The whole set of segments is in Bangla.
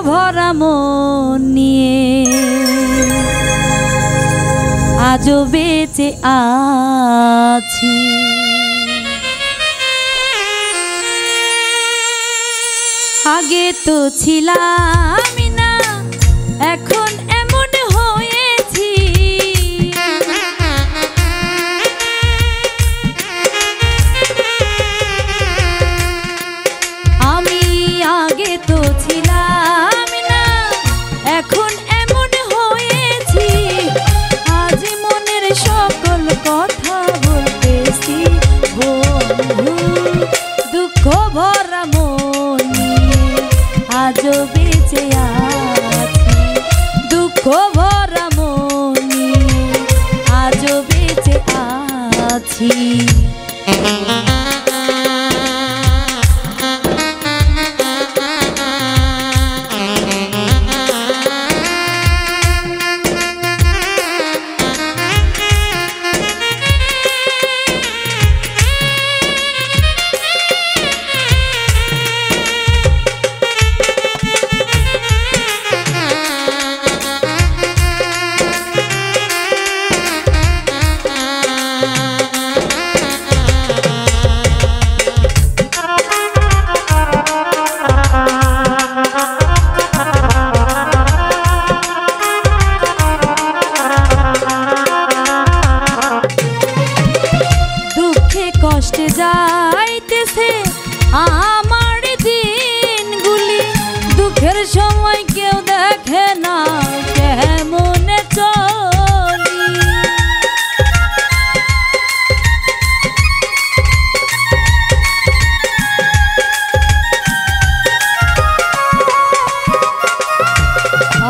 ভরা মন নিয়ে আজও বেঁচে আছি। আগে তো ছিলাম না, এখন এমন হয়েছি। আমি আগে তো ছিলাম না, এখন এমন হয়েছি। আজ মনের সকল কথা বলতেছি বন্ধু, দুঃখ ভরা মন নিয়ে আজও বেঁচে আছি। দুঃখ ভরা মন নিয়ে আজও বেঁচে আছি। কষ্টে যাইতেছে আমার দিনগুলি, দুঃখের সময় কেউ দেখে না কেমনে চলি।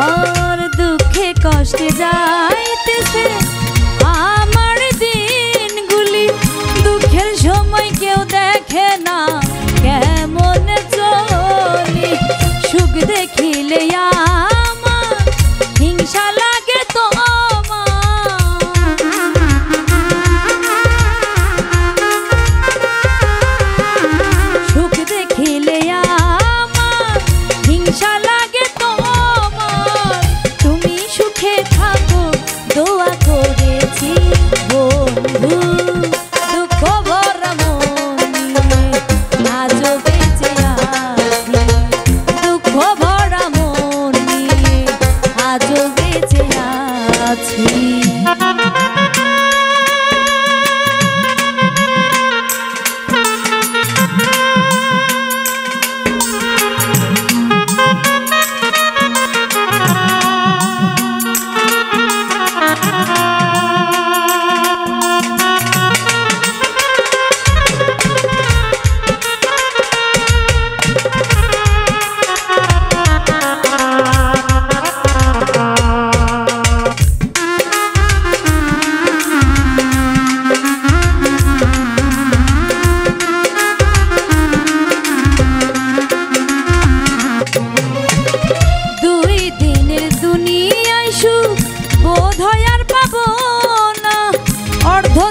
আর দুঃখে কষ্টে যাইতেছে আমার দিনগুলি, দুঃখের সময় কেউ দেখে না কেমন চলি। সুখ দেখিলে আমার হিংসা লাগে তোমার, সুখ দেখিলে আমার হিংসা লাগে তোমার। তুমি সুখে থাকো দোয়া করেছি বন্ধু, দুঃখ ভরা মন নিয়ে আজও বেঁচে আছি। দুঃখ ভরা মন নিয়ে আজও বেঁচে আছি।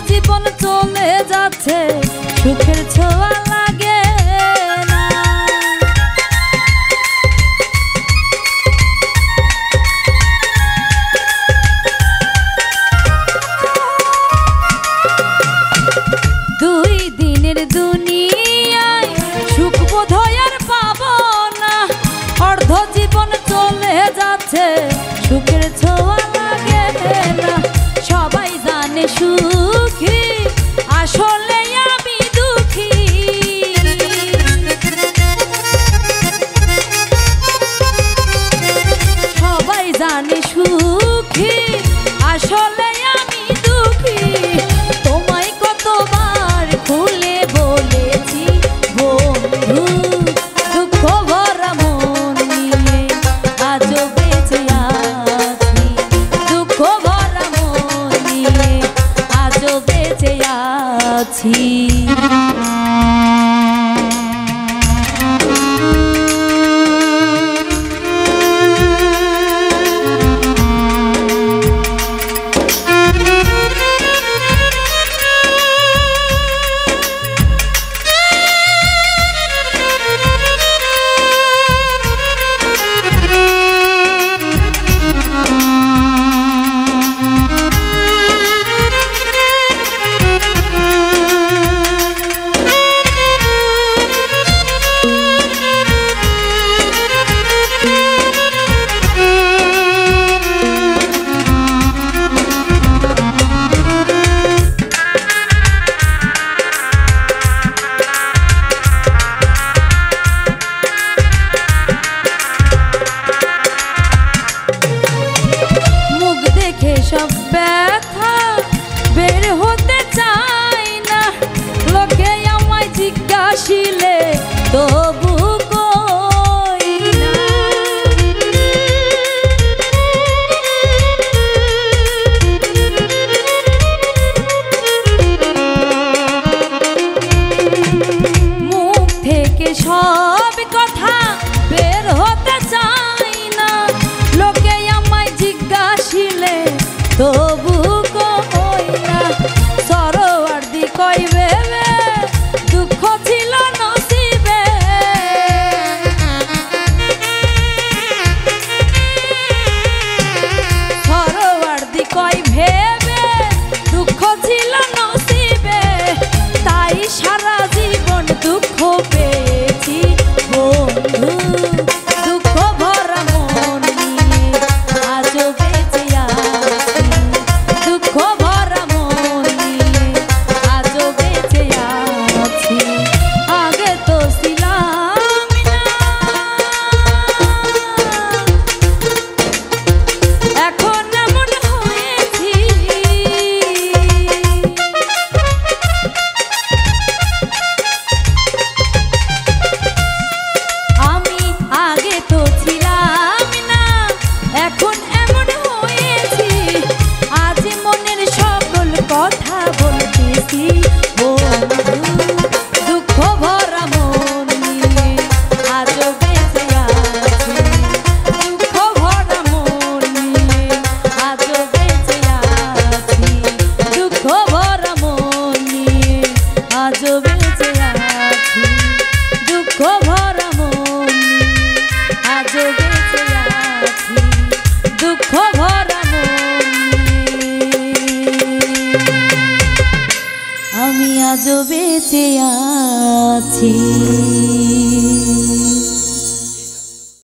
জীবন চলে যাচ্ছে, সুখের ছোঁয়া লাগে না। দুই দিনের দুনিয়ায় সুখ বোধহয় আর পাবো না, অর্ধ জীবন চলে যাচ্ছে, সুখের ছোঁয়া লাগে না। সবাই জানে সুখী, আসলে আমি দুঃখী। সবাই জানে সুখী, আসলে আমি দুঃখী। তোমায় কতবার খুলে বলেছি বন্ধু, দুঃখ ভরা মন নিয়ে আজও বেঁচে আছি। দুঃখ ভরা মন নিয়ে আজও বেঁচে আছি। জিজ্ঞাসিলে তবু কই না। মুখ থেকে সব কথা বের হতে চাই না, লোকে আমায় জিজ্ঞাসিলে তবু কই না। সরোয়ার্দি কই ভেবে দুঃখ ছিল নসিবে, সরোয়ার্দি কই ভেবে দুঃখ ছিল নসিবে, তাই সারা জীবন দুঃখ পেয়েছি বন্ধু। দুঃখ ভরা মন নিয়ে আজও বেঁচে আছি, দুঃখ ভরা মন নিয়ে আজও বেঁচে আছি। আগে তো ছিলাম না, এখন এমন হয়েছি। আমি আগে তো ছিলাম না, এখন এমন হয়েছি। আজ মনের সকল কথা বলতেছি বন্ধু। দুঃখ ভরা মন নিয়ে আজও বেঁচে আছি, দুঃখ ভরা মন নিয়ে আজও বেঁচে আছি, দুঃখ ভরা মন নিয়ে আজও বেঁচে আছি, দুঃখ ভরা মন নিয়ে আজও বেঁচে আছি, দুঃখ ভরা মন নিয়ে আমি আজও বেঁচে আছি।